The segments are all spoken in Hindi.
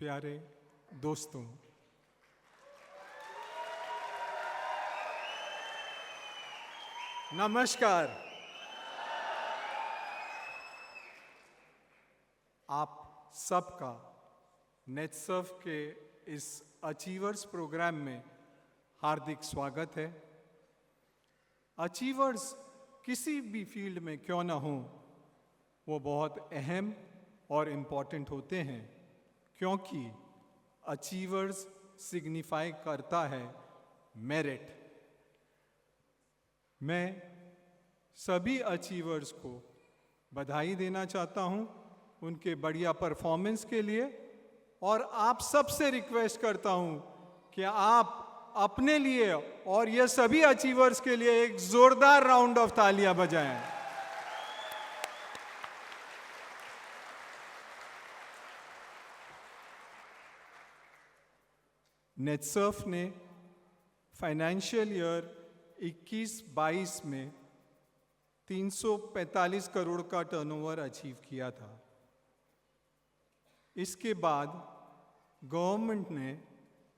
प्यारे दोस्तों, नमस्कार। आप सबका नेटसर्फ के इस अचीवर्स प्रोग्राम में हार्दिक स्वागत है। अचीवर्स किसी भी फील्ड में क्यों ना हो, वो बहुत अहम और इम्पॉर्टेंट होते हैं, क्योंकि अचीवर्स सिग्निफाई करता है मेरिट। मैं सभी अचीवर्स को बधाई देना चाहता हूं उनके बढ़िया परफॉर्मेंस के लिए, और आप सबसे रिक्वेस्ट करता हूं कि आप अपने लिए और ये सभी अचीवर्स के लिए एक जोरदार राउंड ऑफ तालियां बजाएं। नेटसर्फ ने फाइनेंशियल ईयर 21-22 में 345 करोड़ का टर्नओवर अचीव किया था। इसके बाद गवर्नमेंट ने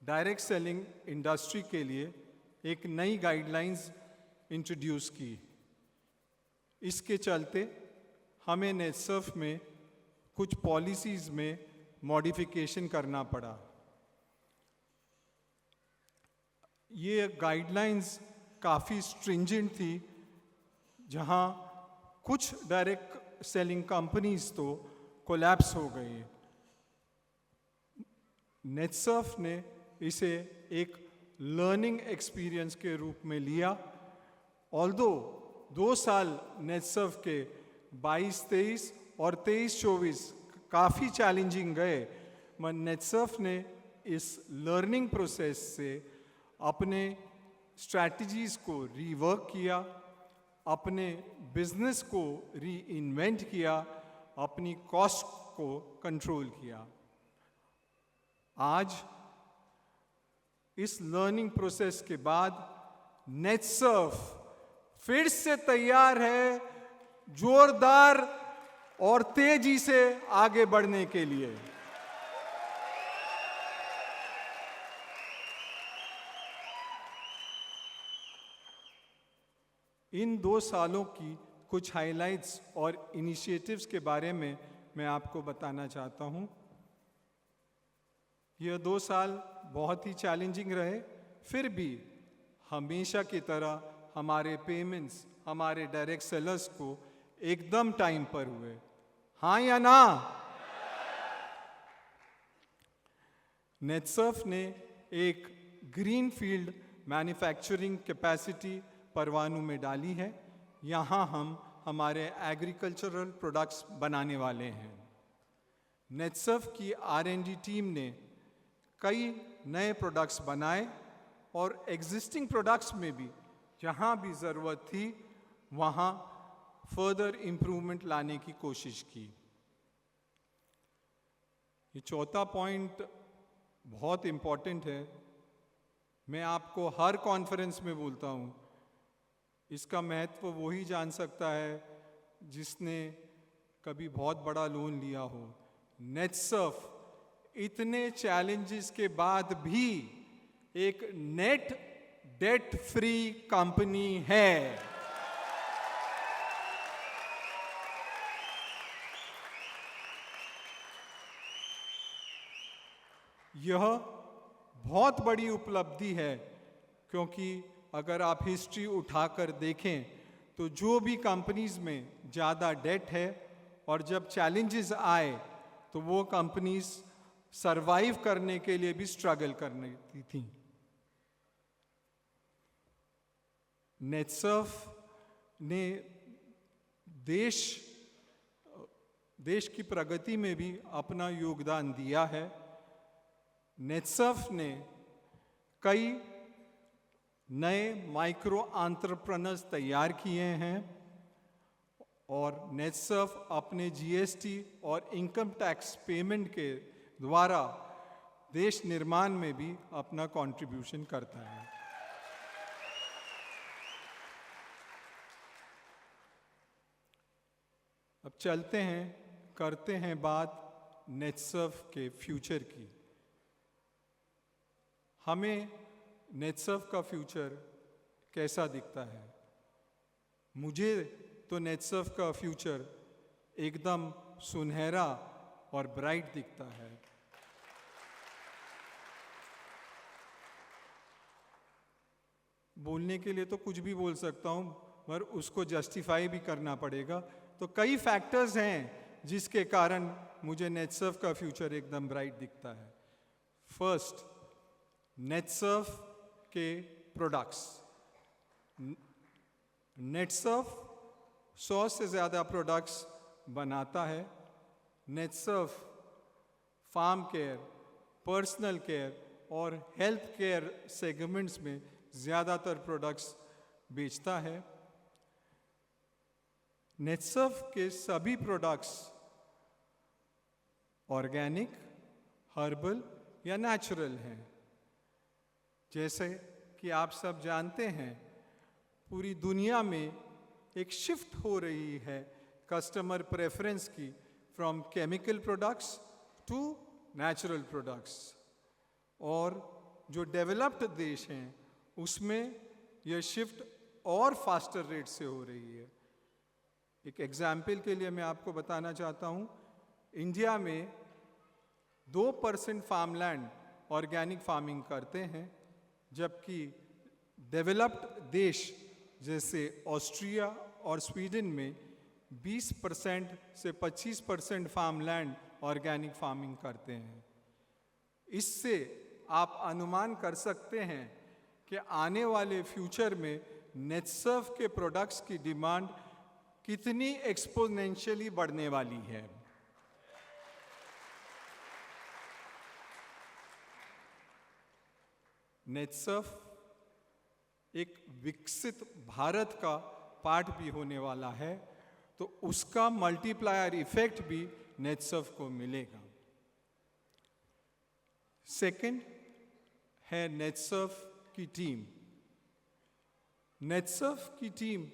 डायरेक्ट सेलिंग इंडस्ट्री के लिए एक नई गाइडलाइंस इंट्रोड्यूस की। इसके चलते हमें नेटसर्फ में कुछ पॉलिसीज़ में मॉडिफिकेशन करना पड़ा। ये गाइडलाइंस काफ़ी स्ट्रिंजेंट थी, जहां कुछ डायरेक्ट सेलिंग कंपनीज तो कोलैप्स हो गई। नेटसर्फ ने इसे एक लर्निंग एक्सपीरियंस के रूप में लिया। ऑल्दो 2 साल नेटसर्फ के 22-23 और 23-24 काफ़ी चैलेंजिंग गए, मगर नेटसर्फ ने इस लर्निंग प्रोसेस से अपने स्ट्रैटेजीज़ को रीवर्क किया, अपने बिजनेस को री इन्वेंट किया, अपनी कॉस्ट को कंट्रोल किया। आज इस लर्निंग प्रोसेस के बाद नेटसर्फ फिर से तैयार है जोरदार और तेजी से आगे बढ़ने के लिए। इन 2 सालों की कुछ हाइलाइट्स और इनिशिएटिव्स के बारे में मैं आपको बताना चाहता हूं। यह 2 साल बहुत ही चैलेंजिंग रहे, फिर भी हमेशा की तरह हमारे पेमेंट्स हमारे डायरेक्ट सेलर्स को एकदम टाइम पर हुए। हाँ या ना? नेटसर्फ ने एक green field manufacturing capacity Parwanoo में डाली है। यहाँ हम हमारे एग्रीकल्चरल प्रोडक्ट्स बनाने वाले हैं। नेटसर्फ की R&D टीम ने कई नए प्रोडक्ट्स बनाए और एग्जिस्टिंग प्रोडक्ट्स में भी जहाँ भी ज़रूरत थी वहाँ फर्दर इम्प्रूवमेंट लाने की कोशिश की। ये चौथा पॉइंट बहुत इम्पॉर्टेंट है। मैं आपको हर कॉन्फ्रेंस में बोलता हूँ, इसका महत्व वही जान सकता है जिसने कभी बहुत बड़ा लोन लिया हो। नेटसर्फ इतने चैलेंजेस के बाद भी एक नेट डेट फ्री कंपनी है। यह बहुत बड़ी उपलब्धि है, क्योंकि अगर आप हिस्ट्री उठाकर देखें तो जो भी कंपनीज में ज़्यादा डेट है और जब चैलेंजेस आए तो वो कंपनीज सरवाइव करने के लिए भी स्ट्रगल करती थी। नेटसर्फ ने देश की प्रगति में भी अपना योगदान दिया है। नेटसर्फ ने कई नए माइक्रो एंटरप्रेन्योर्स तैयार किए हैं और नेटसर्फ अपने GST और इनकम टैक्स पेमेंट के द्वारा देश निर्माण में भी अपना कंट्रीब्यूशन करता है। अब चलते हैं, करते हैं बात नेटसर्फ के फ्यूचर की। हमें नेटसर्फ का फ्यूचर कैसा दिखता है? मुझे तो नेटसर्फ का फ्यूचर एकदम सुनहरा और ब्राइट दिखता है। बोलने के लिए तो कुछ भी बोल सकता हूँ, पर उसको जस्टिफाई भी करना पड़ेगा। तो कई फैक्टर्स हैं जिसके कारण मुझे नेटसर्फ का फ्यूचर एकदम ब्राइट दिखता है। फर्स्ट, नेटसर्फ के प्रोडक्ट्स। नेटसर्फ 100 से ज़्यादा प्रोडक्ट्स बनाता है। Netsurf farm care, personal care और हेल्थ केयर सेगमेंट्स में ज़्यादातर प्रोडक्ट्स बेचता है। नेटसर्फ के सभी प्रोडक्ट्स ऑर्गेनिक, हर्बल या नेचुरल हैं। जैसे कि आप सब जानते हैं, पूरी दुनिया में एक शिफ्ट हो रही है कस्टमर प्रेफरेंस की, from chemical products to natural products. और जो डेवलप्ड देश हैं उसमें यह शिफ्ट और फास्टर रेट से हो रही है। एक एग्जाम्पल के लिए मैं आपको बताना चाहता हूँ, इंडिया में 2% फार्मलैंड ऑर्गेनिक फार्मिंग करते हैं, जबकि डेवलप्ड देश जैसे ऑस्ट्रिया और स्वीडन में 20% से 25% फार्मलैंड ऑर्गेनिक फार्मिंग करते हैं। इससे आप अनुमान कर सकते हैं कि आने वाले फ्यूचर में नेटसर्फ के प्रोडक्ट्स की डिमांड कितनी एक्सपोनेंशियली बढ़ने वाली है। नेटसर्फ एक विकसित भारत का पार्ट भी होने वाला है, तो उसका मल्टीप्लायर इफेक्ट भी नेटसर्फ को मिलेगा। सेकंड है नेटसर्फ की टीम। नेटसर्फ की टीम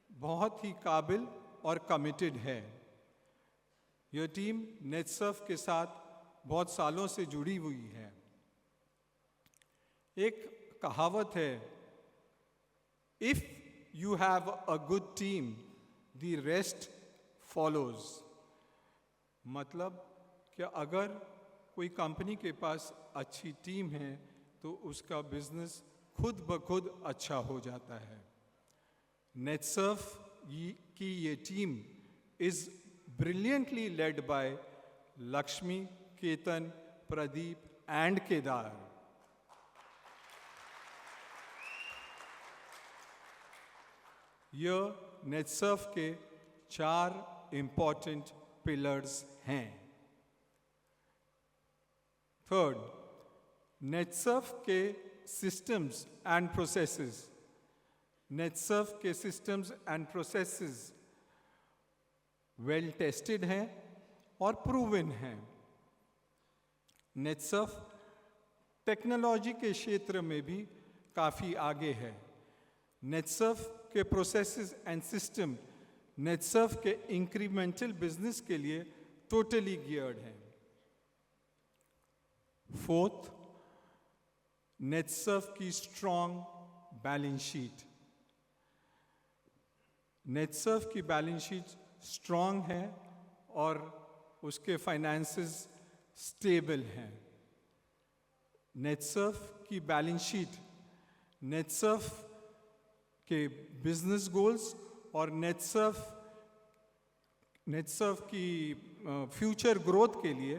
बहुत ही काबिल और कमिटेड है। यह टीम नेटसर्फ के साथ बहुत सालों से जुड़ी हुई है। एक कहावत है, if you have a good team the rest follows. मतलब कि अगर कोई कंपनी के पास अच्छी टीम है तो उसका बिजनेस खुद ब खुद अच्छा हो जाता है। नेटसर्फ की ये team is brilliantly led by Lakshmi, Ketan, Pradeep and Kedar. यह नेटसर्फ के 4 इंपॉर्टेंट पिलर्स हैं। थर्ड, नेटसर्फ के सिस्टम्स एंड प्रोसेसेस। नेटसर्फ के systems and processes well tested हैं और प्रूवन हैं। नेटसर्फ टेक्नोलॉजी के क्षेत्र में भी काफ़ी आगे है। नेटसर्फ के प्रोसेसेस एंड सिस्टम नेटसर्फ के इंक्रीमेंटल बिजनेस के लिए टोटली गियर्ड हैं। फोर्थ, नेटसर्फ की स्ट्रॉन्ग बैलेंस शीट। नेटसर्फ की बैलेंस शीट स्ट्रॉन्ग है और उसके फाइनेंसेस स्टेबल हैं। नेटसर्फ की बैलेंस शीट नेटसर्फ के बिजनेस गोल्स और नेटसर्फ की फ्यूचर ग्रोथ के लिए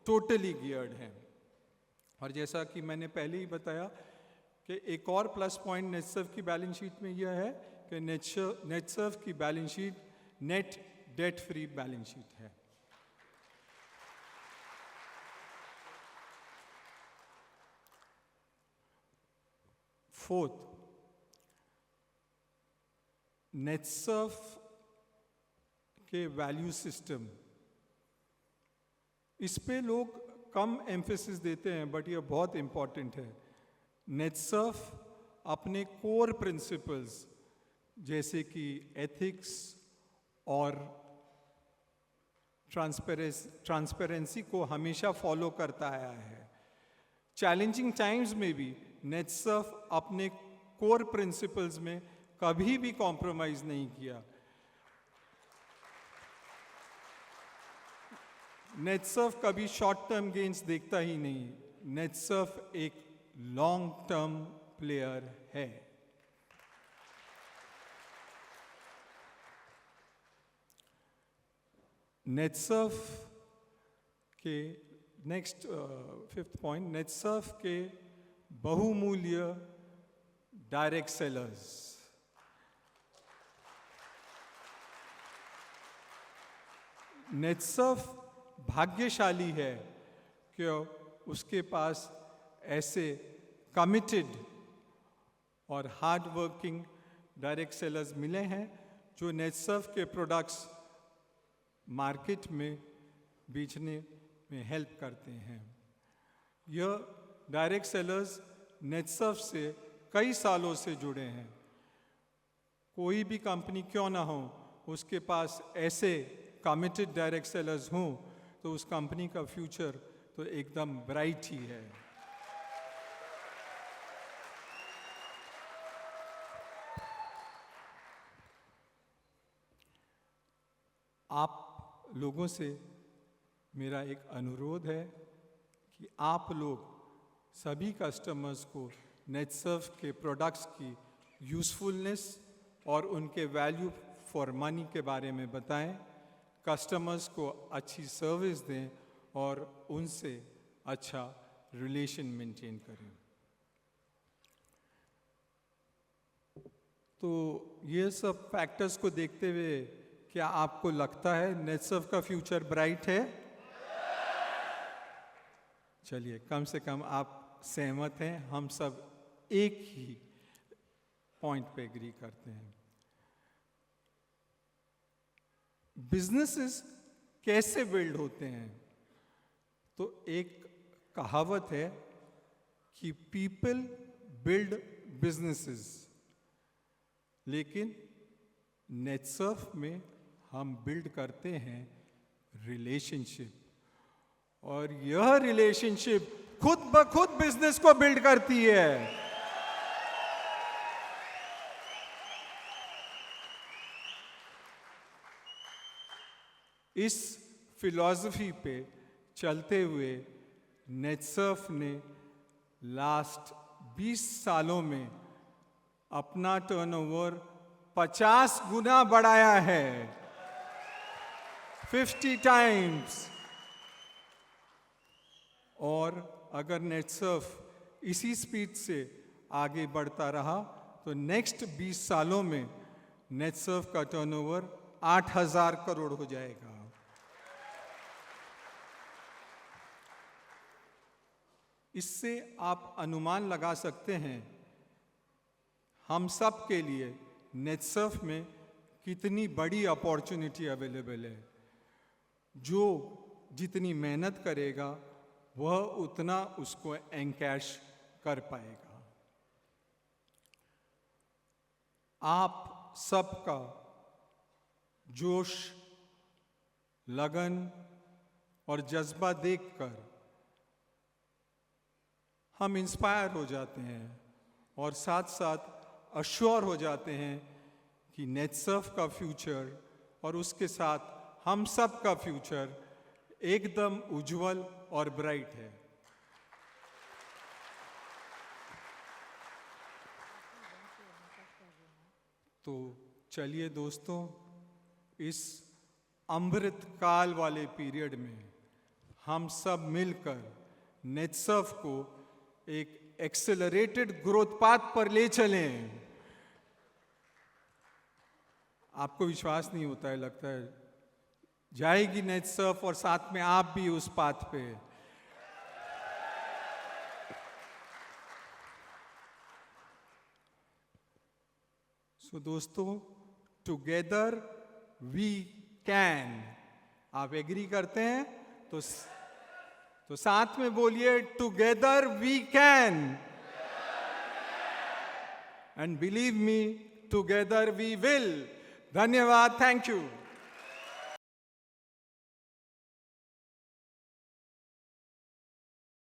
टोटली गियर्ड है। और जैसा कि मैंने पहले ही बताया कि एक और प्लस पॉइंट नेटसर्फ की बैलेंस शीट में यह है कि नेटसर्फ की balance sheet net debt free balance sheet है। फोर्थ, नेटसर्फ के वैल्यू सिस्टम, इस पे लोग कम एम्फेसिस देते हैं, बट ये बहुत इंपॉर्टेंट है। नेटसर्फ अपने कोर प्रिंसिपल्स जैसे कि एथिक्स और ट्रांसपेरेंसी को हमेशा फॉलो करता आया है। चैलेंजिंग टाइम्स में भी नेटसर्फ अपने कोर प्रिंसिपल्स में कभी भी कॉम्प्रोमाइज नहीं किया। नेटसर्फ कभी शॉर्ट टर्म गेन्स देखता ही नहीं। नेटसर्फ एक लॉन्ग टर्म प्लेयर है। नेटसर्फ के नेक्स्ट 5th पॉइंट, नेटसर्फ के बहुमूल्य डायरेक्ट सेलर्स। नेटसर्फ भाग्यशाली है कि उसके पास ऐसे कमिटेड और हार्ड वर्किंग डायरेक्ट सेलर्स मिले हैं जो नेटसर्फ के प्रोडक्ट्स मार्केट में बेचने में हेल्प करते हैं। यह डायरेक्ट सेलर्स नेटसर्फ से कई सालों से जुड़े हैं। कोई भी कंपनी क्यों ना हो, उसके पास ऐसे कमिटेड डायरेक्ट सेलर्स हों तो उस कंपनी का फ्यूचर तो एकदम ब्राइट ही है। आप लोगों से मेरा एक अनुरोध है कि आप लोग सभी कस्टमर्स को नेटसर्फ के प्रोडक्ट्स की यूज़फुलनेस और उनके वैल्यू फॉर मनी के बारे में बताएं, कस्टमर्स को अच्छी सर्विस दें और उनसे अच्छा रिलेशन मेंटेन करें। तो ये सब फैक्टर्स को देखते हुए क्या आपको लगता है नेटसर्फ का फ्यूचर ब्राइट है? चलिए, कम से कम आप सहमत हैं। हम सब एक ही पॉइंट पे एग्री करते हैं। बिजनेसेस कैसे बिल्ड होते हैं? तो एक कहावत है कि पीपल बिल्ड बिजनेसेस, लेकिन नेटसर्फ में हम बिल्ड करते हैं रिलेशनशिप, और यह रिलेशनशिप खुद ब खुद बिजनेस को बिल्ड करती है। इस फिलॉसफी पे चलते हुए नेटसर्फ ने लास्ट 20 सालों में अपना टर्नओवर 50 गुना बढ़ाया है, 50 टाइम्स। और अगर नेटसर्फ इसी स्पीड से आगे बढ़ता रहा तो नेक्स्ट 20 सालों में नेटसर्फ का टर्नओवर 8,000 करोड़ हो जाएगा। इससे आप अनुमान लगा सकते हैं हम सब के लिए नेटसर्फ में कितनी बड़ी अपॉर्चुनिटी अवेलेबल है। जो जितनी मेहनत करेगा वह उतना उसको एनकैश कर पाएगा। आप सबका जोश, लगन और जज्बा देखकर हम इंस्पायर हो जाते हैं और साथ साथ अश्योर हो जाते हैं कि नेटसर्फ का फ्यूचर और उसके साथ हम सब का फ्यूचर एकदम उज्जवल और ब्राइट है। तो चलिए दोस्तों, इस अमृत काल वाले पीरियड में हम सब मिलकर नेटसर्फ को एक एक्सेलरेटेड ग्रोथ पाथ पर ले चलें। आपको विश्वास नहीं होता है, लगता है जाएगी नेटसर्फ और साथ में आप भी उस पाथ पे। सो दोस्तों, टुगेदर वी कैन। आप एग्री करते हैं तो साथ में बोलिए, together we can. And believe me, together we will. धन्यवाद, थैंक यू।